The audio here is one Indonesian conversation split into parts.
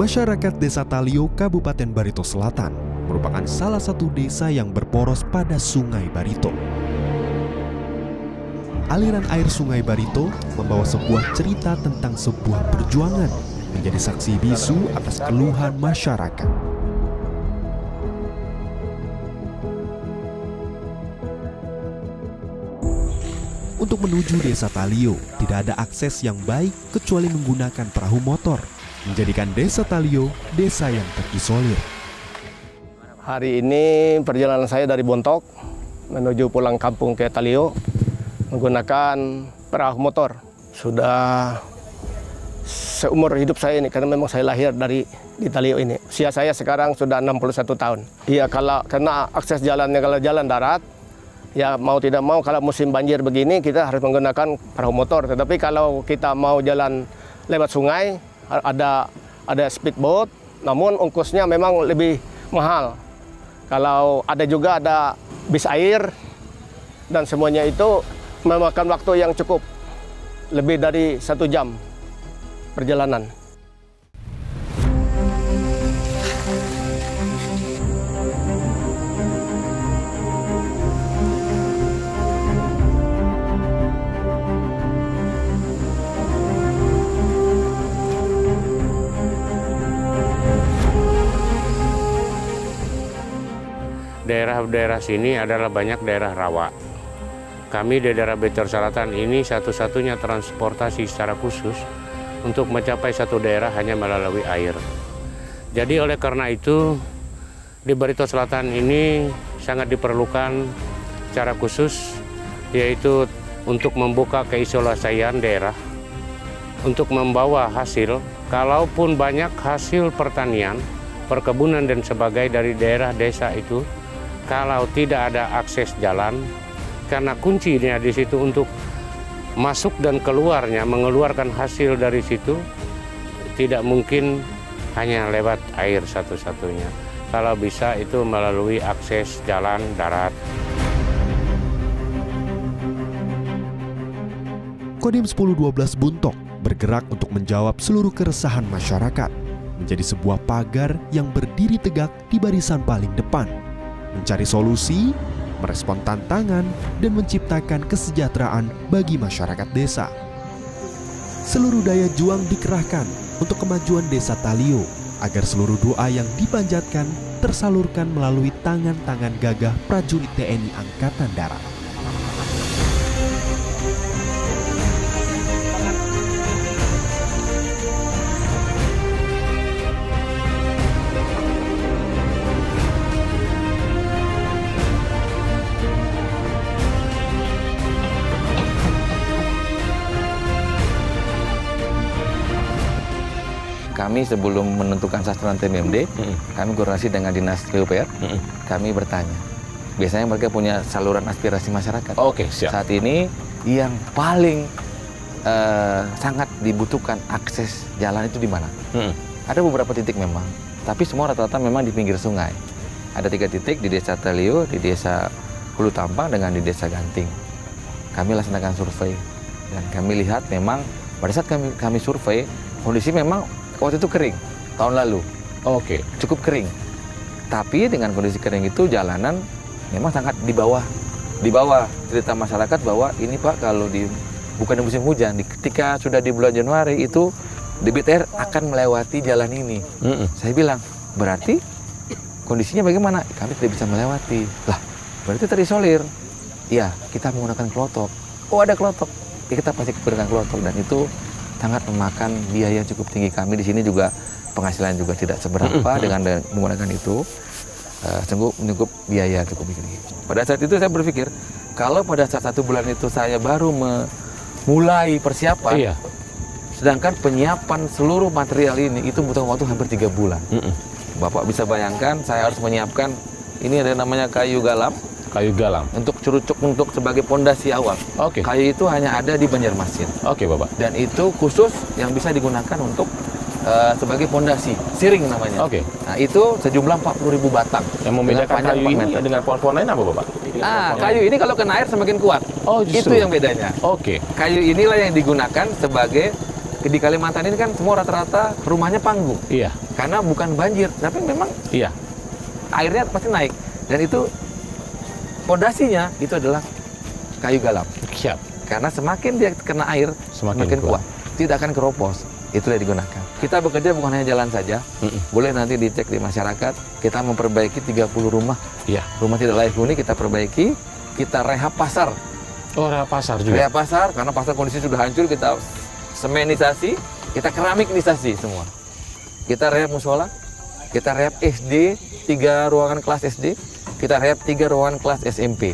Masyarakat Desa Talio, Kabupaten Barito Selatan merupakan salah satu desa yang berporos pada Sungai Barito. Aliran air Sungai Barito membawa sebuah cerita tentang sebuah perjuangan menjadi saksi bisu atas keluhan masyarakat. Untuk menuju Desa Talio, tidak ada akses yang baik kecuali menggunakan perahu motor, menjadikan Desa Talio desa yang terisolir. Hari ini perjalanan saya dari Bontok menuju pulang kampung ke Talio menggunakan perahu motor. Sudah seumur hidup saya ini, karena memang saya lahir di Talio ini. Usia saya sekarang sudah 61 tahun. Iya, karena akses jalannya kalau jalan darat, ya mau tidak mau kalau musim banjir begini kita harus menggunakan perahu motor. Tetapi kalau kita mau jalan lewat sungai, ada speedboat, namun ongkosnya memang lebih mahal. Kalau ada juga ada bis air, dan semuanya itu memakan waktu yang cukup lebih dari 1 jam perjalanan. Daerah-daerah sini adalah banyak daerah rawa. Kami di daerah Barito Selatan ini satu-satunya transportasi secara khusus untuk mencapai satu daerah hanya melalui air. Jadi oleh karena itu di Barito Selatan ini sangat diperlukan secara khusus, yaitu untuk membuka keisolasian daerah, untuk membawa hasil, kalaupun banyak hasil pertanian, perkebunan dan sebagainya dari daerah desa itu, kalau tidak ada akses jalan, karena kuncinya di situ untuk masuk dan keluarnya, mengeluarkan hasil dari situ, tidak mungkin hanya lewat air satu-satunya. Kalau bisa itu melalui akses jalan darat. Kodim 1012 Buntok bergerak untuk menjawab seluruh keresahan masyarakat, menjadi sebuah pagar yang berdiri tegak di barisan paling depan, mencari solusi merespon tantangan dan menciptakan kesejahteraan bagi masyarakat desa. Seluruh daya juang dikerahkan untuk kemajuan Desa Talio agar seluruh doa yang dipanjatkan tersalurkan melalui tangan-tangan gagah prajurit TNI Angkatan Darat. Kami sebelum menentukan sasaran TMMD, kami koordinasi dengan Dinas PUPR, kami bertanya. Biasanya mereka punya saluran aspirasi masyarakat. Oke, siap. Saat ini yang paling sangat dibutuhkan akses jalan itu di mana? Ada beberapa titik memang, tapi semua rata-rata memang di pinggir sungai. Ada 3 titik di Desa Talio, di Desa Hulu Tampang, dengan di Desa Ganting. Kami laksanakan survei, dan kami lihat memang pada saat kami survei, kondisi memang waktu itu kering, tahun lalu. Oke. Cukup kering. Tapi dengan kondisi kering itu jalanan memang sangat di bawah cerita masyarakat bahwa ini Pak, kalau bukan di musim hujan, ketika sudah di bulan Januari itu debit air akan melewati jalan ini. Saya bilang, berarti kondisinya bagaimana? Kami tidak bisa melewati. Lah, berarti terisolir. Iya, kita menggunakan klotok. Oh, ada klotok. Ya, kita pasti menggunakan klotok, dan itu sangat memakan biaya cukup tinggi. Kami di sini juga penghasilan juga tidak seberapa dengan menggunakan itu. Sungguh menyangkut biaya cukup tinggi. Pada saat itu saya berpikir, kalau pada saat 1 bulan itu saya baru memulai persiapan, sedangkan penyiapan seluruh material ini itu butuh waktu hampir 3 bulan. Bapak bisa bayangkan, saya harus menyiapkan, ini ada namanya kayu galam. Kayu galam. Untuk curucuk, untuk sebagai pondasi awal. Oke. Kayu itu hanya ada di Banjarmasin. Oke, Bapak. Dan itu khusus yang bisa digunakan untuk sebagai pondasi, siring namanya. Oke. Nah, itu sejumlah 40.000 batang. Yang membedakan kayu ini dengan pohon-pohon lain apa, Bapak? Kayu ini kalau kena air semakin kuat. Oh, justru. Itu yang bedanya. Oke. Kayu inilah yang digunakan sebagai, di Kalimantan ini kan semua rata-rata rumahnya panggung. Iya. Karena bukan banjir, tapi memang airnya pasti naik. Dan itu pondasinya itu adalah kayu galam. Siap. Karena semakin dia kena air, semakin kuat. Tidak akan keropos. Itulah yang digunakan. Kita bekerja bukan hanya jalan saja. Boleh nanti dicek di masyarakat. Kita memperbaiki 30 rumah. Iya. Rumah tidak layak huni kita perbaiki. Kita rehab pasar. Oh, rehab pasar juga. Rehab pasar, karena pasar kondisi sudah hancur. Kita semenisasi. Kita keramiknisasi semua. Kita rehab musola. Kita rehab SD, 3 ruangan kelas SD. Kita rehab 3 ruangan kelas SMP.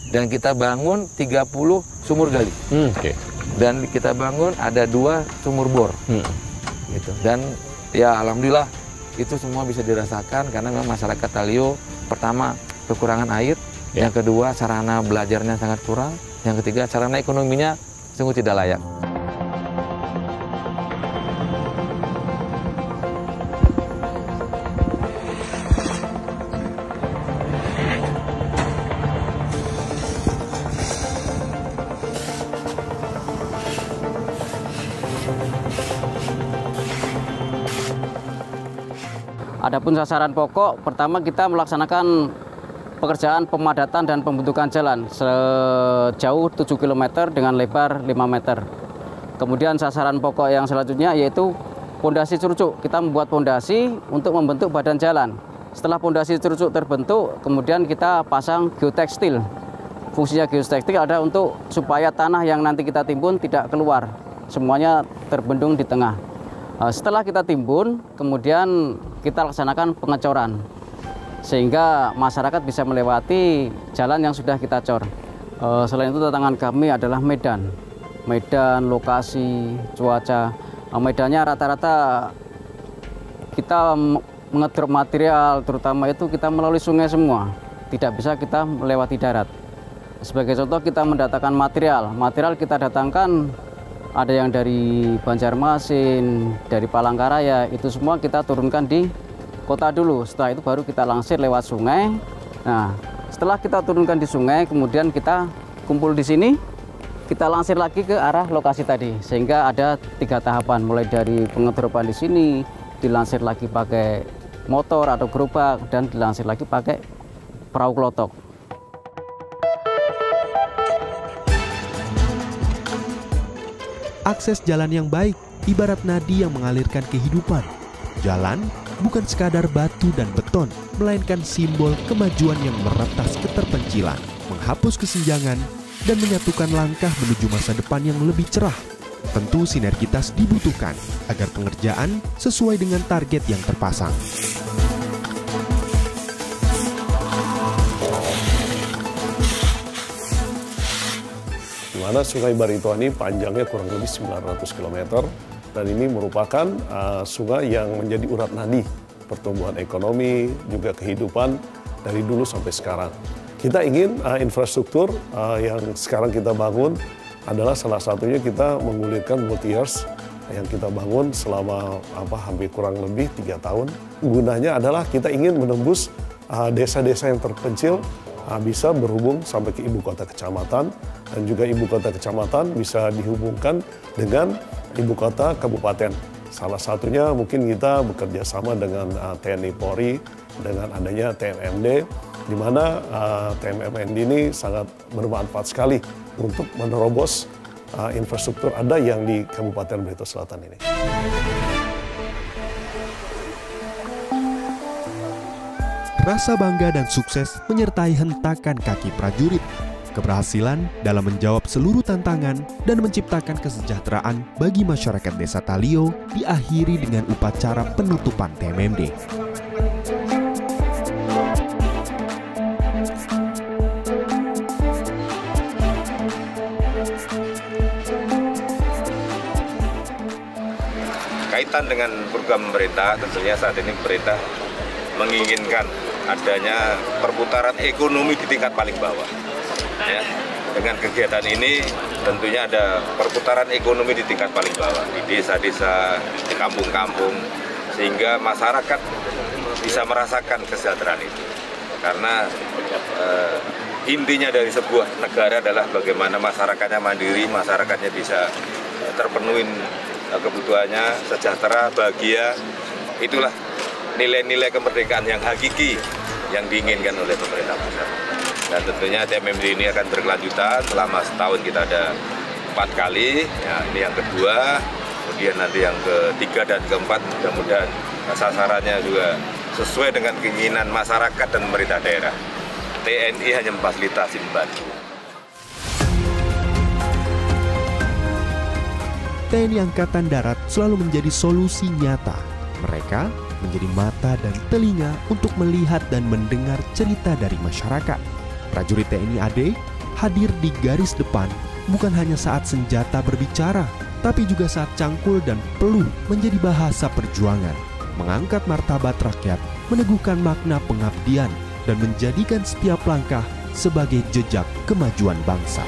Dan kita bangun 30 sumur gali. Oke. Dan kita bangun ada 2 sumur bor. Gitu. Dan ya alhamdulillah itu semua bisa dirasakan karena memang masyarakat Talio pertama kekurangan air, yang kedua sarana belajarnya sangat kurang, yang ketiga sarana ekonominya sungguh tidak layak. Adapun sasaran pokok, pertama kita melaksanakan pekerjaan pemadatan dan pembentukan jalan sejauh 7 km dengan lebar 5 meter. Kemudian sasaran pokok yang selanjutnya yaitu pondasi curucuk. Kita membuat pondasi untuk membentuk badan jalan. Setelah pondasi curucuk terbentuk, kemudian kita pasang geotekstil. Fungsinya geotekstil ada untuk supaya tanah yang nanti kita timbun tidak keluar, semuanya terbendung di tengah. Setelah kita timbun, kemudian kita laksanakan pengecoran sehingga masyarakat bisa melewati jalan yang sudah kita cor. Selain itu tantangan kami adalah medan, lokasi, cuaca. Medannya rata-rata kita mengedrop material, terutama itu kita melalui sungai semua, tidak bisa kita melewati darat. Sebagai contoh kita mendatangkan material kita datangkan ada yang dari Banjarmasin, dari Palangkaraya, itu semua kita turunkan di kota dulu. Setelah itu baru kita langsir lewat sungai. Nah, setelah kita turunkan di sungai, kemudian kita kumpul di sini, kita langsir lagi ke arah lokasi tadi. Sehingga ada 3 tahapan, mulai dari pengedropan di sini, dilansir lagi pakai motor atau gerobak, dan dilansir lagi pakai perahu klotok. Akses jalan yang baik ibarat nadi yang mengalirkan kehidupan. Jalan bukan sekadar batu dan beton, melainkan simbol kemajuan yang meretas keterpencilan, menghapus kesenjangan, dan menyatukan langkah menuju masa depan yang lebih cerah. Tentu sinergitas dibutuhkan agar pengerjaan sesuai dengan target yang terpasang. Di mana Sungai Barito ini panjangnya kurang lebih 900 km dan ini merupakan sungai yang menjadi urat nadi pertumbuhan ekonomi, juga kehidupan dari dulu sampai sekarang. Kita ingin infrastruktur yang sekarang kita bangun adalah salah satunya kita menggulirkan multi-years yang kita bangun selama hampir kurang lebih 3 tahun. Gunanya adalah kita ingin menembus desa-desa yang terpencil bisa berhubung sampai ke ibu kota kecamatan, dan juga ibu kota kecamatan bisa dihubungkan dengan ibu kota kabupaten. Salah satunya mungkin kita bekerja sama dengan TNI Polri dengan adanya TMMD, di mana TMMD ini sangat bermanfaat sekali untuk menerobos infrastruktur ada yang di Kabupaten Barito Selatan ini. Rasa bangga dan sukses menyertai hentakan kaki prajurit. Keberhasilan dalam menjawab seluruh tantangan dan menciptakan kesejahteraan bagi masyarakat Desa Talio diakhiri dengan upacara penutupan TMMD. Kaitan dengan program pemerintah, tentunya saat ini pemerintah menginginkan adanya perputaran ekonomi di tingkat paling bawah. Ya, dengan kegiatan ini tentunya ada perputaran ekonomi di tingkat paling bawah, di desa-desa, di kampung-kampung, sehingga masyarakat bisa merasakan kesejahteraan itu. Karena intinya dari sebuah negara adalah bagaimana masyarakatnya mandiri, masyarakatnya bisa terpenuhi kebutuhannya, sejahtera, bahagia. Itulah nilai-nilai kemerdekaan yang hakiki yang diinginkan oleh pemerintah pusat. Dan tentunya TMMD ini akan berkelanjutan selama setahun. Kita ada 4 kali, ya, ini yang kedua, kemudian nanti yang ketiga dan keempat, mudah-mudahan sasarannya juga sesuai dengan keinginan masyarakat dan pemerintah daerah. TNI hanya memfasilitasi, membantu. TNI Angkatan Darat selalu menjadi solusi nyata. Mereka menjadi mata dan telinga untuk melihat dan mendengar cerita dari masyarakat. Prajurit TNI AD hadir di garis depan bukan hanya saat senjata berbicara, tapi juga saat cangkul dan peluh menjadi bahasa perjuangan, mengangkat martabat rakyat, meneguhkan makna pengabdian, dan menjadikan setiap langkah sebagai jejak kemajuan bangsa.